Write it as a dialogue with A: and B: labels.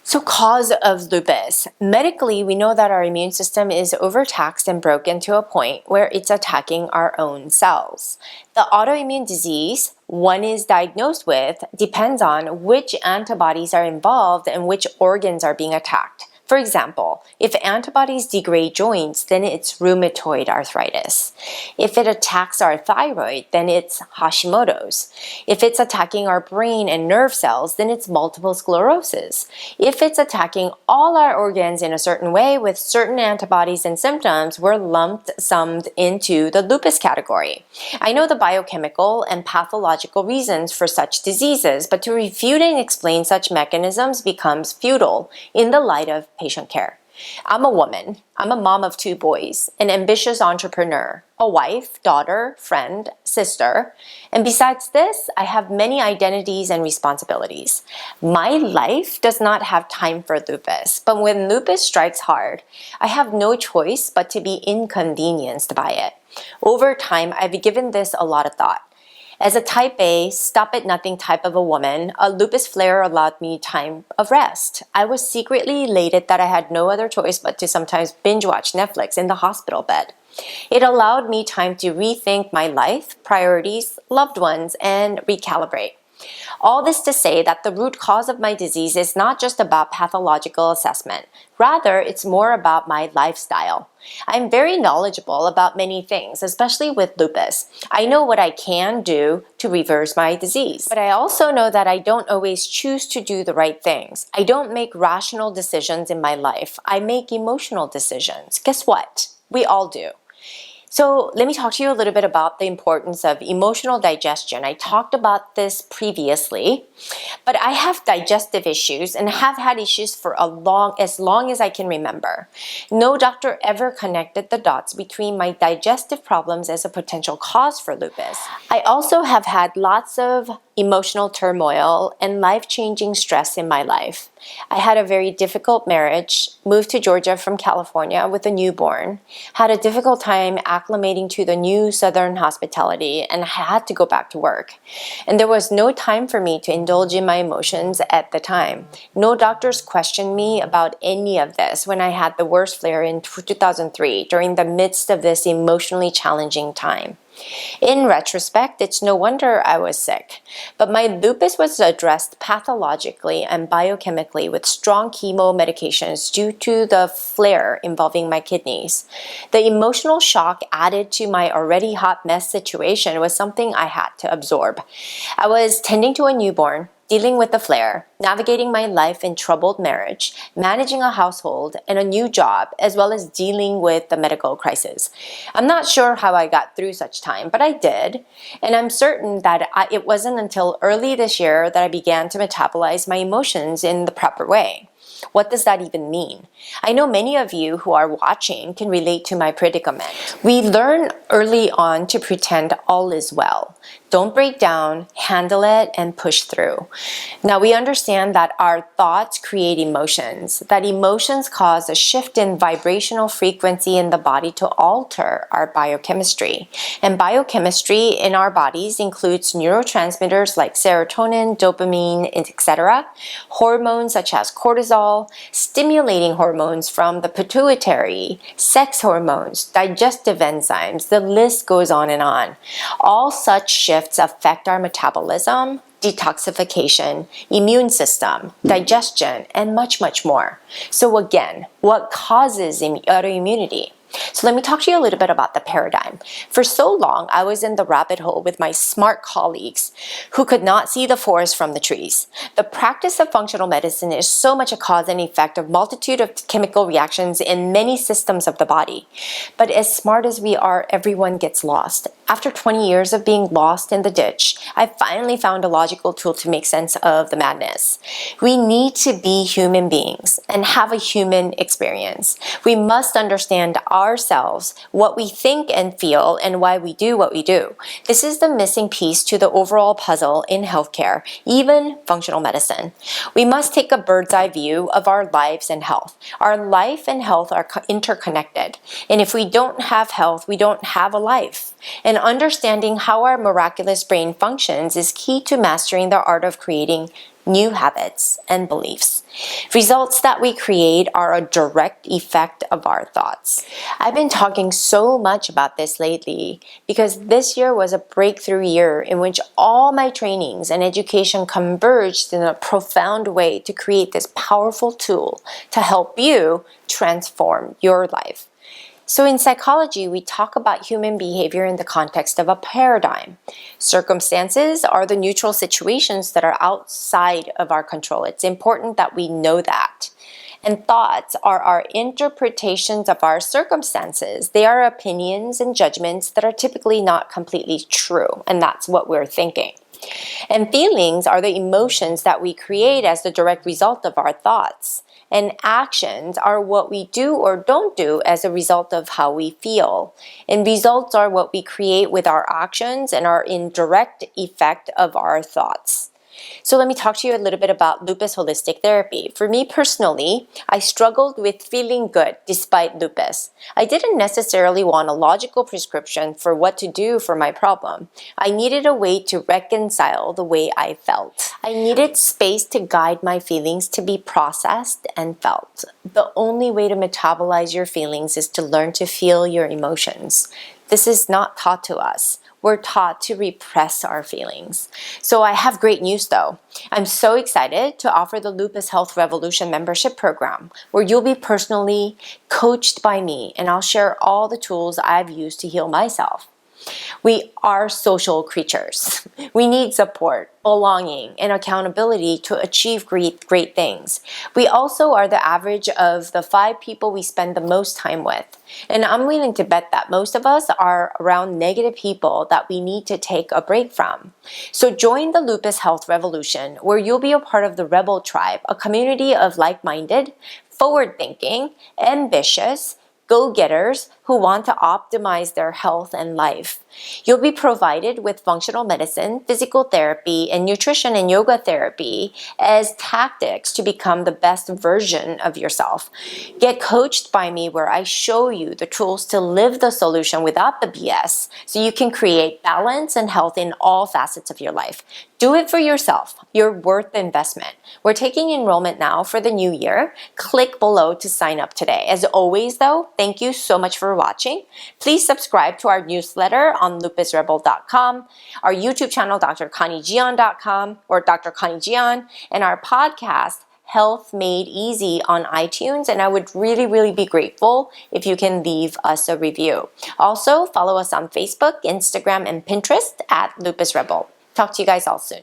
A: So, cause of lupus. Medically, we know that our immune system is overtaxed and broken to a point where it's attacking our own cells. The autoimmune disease one is diagnosed with depends on which antibodies are involved and which organs are being attacked. For example, if antibodies degrade joints, then it's rheumatoid arthritis. If it attacks our thyroid, then it's Hashimoto's. If it's attacking our brain and nerve cells, then it's multiple sclerosis. If it's attacking all our organs in a certain way with certain antibodies and symptoms, we're summed into the lupus category. I know the biochemical and pathological reasons for such diseases, but to refute and explain such mechanisms becomes futile in the light of patient care. I'm a woman. I'm a mom of 2 boys, an ambitious entrepreneur, a wife, daughter, friend, sister. And besides this, I have many identities and responsibilities. My life does not have time for lupus, but when lupus strikes hard, I have no choice but to be inconvenienced by it. Over time, I've given this a lot of thought. As a type A, stop-at-nothing type of a woman, a lupus flare allowed me time of rest. I was secretly elated that I had no other choice but to sometimes binge-watch Netflix in the hospital bed. It allowed me time to rethink my life, priorities, loved ones, and recalibrate. All this to say that the root cause of my disease is not just about pathological assessment. Rather, it's more about my lifestyle. I'm very knowledgeable about many things, especially with lupus. I know what I can do to reverse my disease. But I also know that I don't always choose to do the right things. I don't make rational decisions in my life. I make emotional decisions. Guess what? We all do. So let me talk to you a little bit about the importance of emotional digestion. I talked about this previously, but I have digestive issues and have had issues for as long as I can remember. No doctor ever connected the dots between my digestive problems as a potential cause for lupus. I also have had lots of emotional turmoil and life-changing stress in my life. I had a very difficult marriage, moved to Georgia from California with a newborn, had a difficult time acclimating to the new Southern hospitality, and had to go back to work. And there was no time for me to indulge in my emotions at the time. No doctors questioned me about any of this when I had the worst flare in 2003 during the midst of this emotionally challenging time. In retrospect, it's no wonder I was sick, but my lupus was addressed pathologically and biochemically with strong chemo medications due to the flare involving my kidneys. The emotional shock added to my already hot mess situation was something I had to absorb. I was tending to a newborn, dealing with the flare, navigating my life in troubled marriage, managing a household and a new job, as well as dealing with the medical crisis. I'm not sure how I got through such time, but I did. And I'm certain that it wasn't until early this year that I began to metabolize my emotions in the proper way. What does that even mean? I know many of you who are watching can relate to my predicament. We learn early on to pretend all is well. Don't break down, handle it, and push through. Now we understand that our thoughts create emotions, that emotions cause a shift in vibrational frequency in the body to alter our biochemistry. And biochemistry in our bodies includes neurotransmitters like serotonin, dopamine, etc., hormones such as cortisol, stimulating hormones from the pituitary, sex hormones, digestive enzymes, the list goes on and on. All such shifts affect our metabolism, detoxification, immune system, digestion, and much, much more. So again, what causes autoimmunity? So let me talk to you a little bit about the paradigm. For so long, I was in the rabbit hole with my smart colleagues who could not see the forest from the trees. The practice of functional medicine is so much a cause and effect of multitude of chemical reactions in many systems of the body. But as smart as we are, everyone gets lost. After 20 years of being lost in the ditch, I finally found a logical tool to make sense of the madness. We need to be human beings and have a human experience. We must understand ourselves, what we think and feel, and why we do what we do. This is the missing piece to the overall puzzle in healthcare, even functional medicine. We must take a bird's eye view of our lives and health. Our life and health are interconnected. And if we don't have health, we don't have a life. And understanding how our miraculous brain functions is key to mastering the art of creating new habits, and beliefs. Results that we create are a direct effect of our thoughts. I've been talking so much about this lately because this year was a breakthrough year in which all my trainings and education converged in a profound way to create this powerful tool to help you transform your life. So in psychology, we talk about human behavior in the context of a paradigm. Circumstances are the neutral situations that are outside of our control. It's important that we know that. And thoughts are our interpretations of our circumstances. They are opinions and judgments that are typically not completely true, and that's what we're thinking. And feelings are the emotions that we create as the direct result of our thoughts. And actions are what we do or don't do as a result of how we feel. And results are what we create with our actions and are in direct effect of our thoughts. So let me talk to you a little bit about lupus holistic therapy. For me personally, I struggled with feeling good despite lupus. I didn't necessarily want a logical prescription for what to do for my problem. I needed a way to reconcile the way I felt. I needed space to guide my feelings to be processed and felt. The only way to metabolize your feelings is to learn to feel your emotions. This is not taught to us. We're taught to repress our feelings. So I have great news though. I'm so excited to offer the Lupus Health Revolution membership program where you'll be personally coached by me and I'll share all the tools I've used to heal myself. We are social creatures. We need support, belonging, and accountability to achieve great things. We also are the average of the 5 people we spend the most time with. And I'm willing to bet that most of us are around negative people that we need to take a break from. So join the Lupus Health Revolution, where you'll be a part of the Rebel Tribe, a community of like-minded, forward-thinking, ambitious, go-getters who want to optimize their health and life. You'll be provided with functional medicine, physical therapy, and nutrition and yoga therapy as tactics to become the best version of yourself. Get coached by me where I show you the tools to live the solution without the BS so you can create balance and health in all facets of your life. Do it for yourself. You're worth the investment. We're taking enrollment now for the new year. Click below to sign up today. As always though, thank you so much for watching. Please subscribe to our newsletter on lupusrebel.com, our YouTube channel, drconniejian.com or Dr. Connie Jian, and our podcast, Health Made Easy on iTunes. And I would really be grateful if you can leave us a review. Also, follow us on Facebook, Instagram, and Pinterest at Lupus Rebel. Talk to you guys all soon.